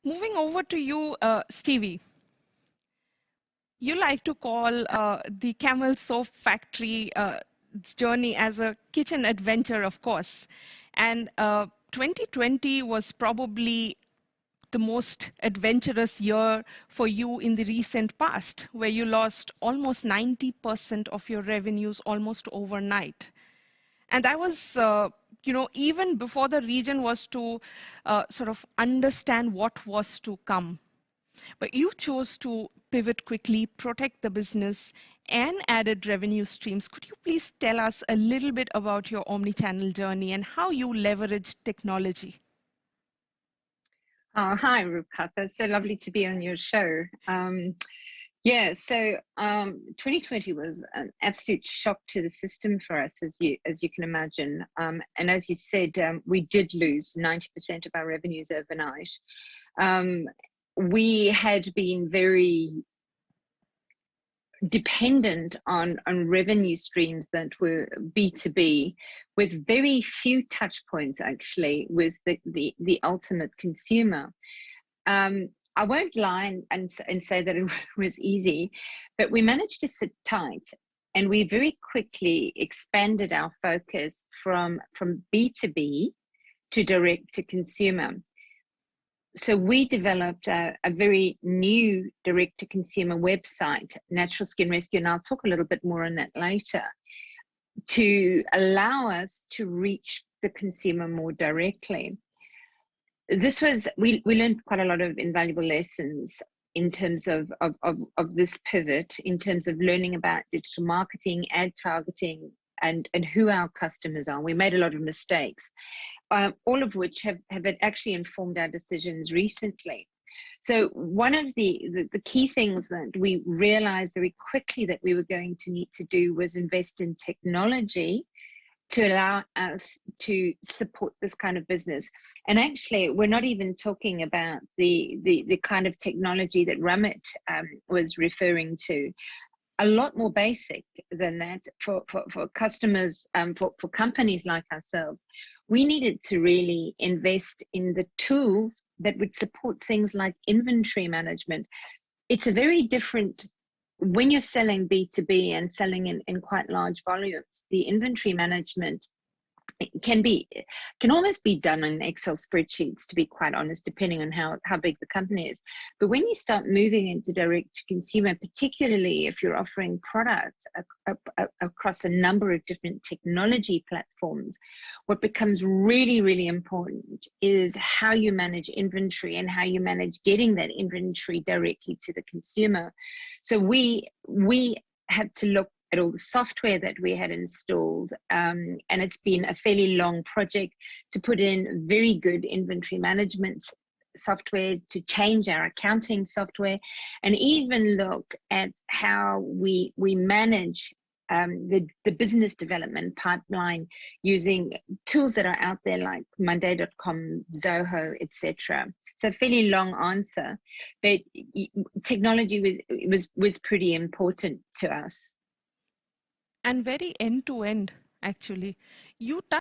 Moving over to you, Stevie. You like to call the Camel Soap Factory journey as a kitchen adventure, of course. And 2020 was probably the most adventurous year for you in the recent past, where you lost almost 90% of your revenues almost overnight. And that was, even before the region was to sort of understand what was to come. But you chose to pivot quickly, protect the business, and added revenue streams. Could you please tell us a little bit about your omnichannel journey and how you leveraged technology? Hi, Rupata. It's so lovely to be on your show. 2020 was an absolute shock to the system for us, as you can imagine. And as you said, we did lose 90% of our revenues overnight. We had been very dependent on revenue streams that were B2B, with very few touch points actually with the ultimate consumer. I won't lie and say that it was easy, but we managed to sit tight, and we very quickly expanded our focus from B2B to direct to consumer. So we developed a very new direct-to-consumer website, Natural Skin Rescue, and I'll talk a little bit more on that later, to allow us to reach the consumer more directly. We learned quite a lot of invaluable lessons in terms of this pivot, in terms of learning about digital marketing, ad targeting, and who our customers are. We made a lot of mistakes. All of which have actually informed our decisions recently. So one of the key things that we realized very quickly that we were going to need to do was invest in technology to allow us to support this kind of business. And actually, we're not even talking about the kind of technology that Ramit was referring to. A lot more basic than that for customers, for companies like ourselves. We needed to really invest in the tools that would support things like inventory management. It's a very different, when you're selling B2B and selling in quite large volumes, the inventory management can almost be done in Excel spreadsheets, to be quite honest, depending on how big the company is. But when you start moving into direct to consumer, particularly if you're offering products across a number of different technology platforms, what becomes really, really important is how you manage inventory and how you manage getting that inventory directly to the consumer. So we had to look at all the software that we had installed, and it's been a fairly long project to put in very good inventory management software, to change our accounting software, and even look at how we manage the business development pipeline using tools that are out there like Monday.com, Zoho, etc. So fairly long answer, but technology was pretty important to us. And very end-to-end, actually. You touched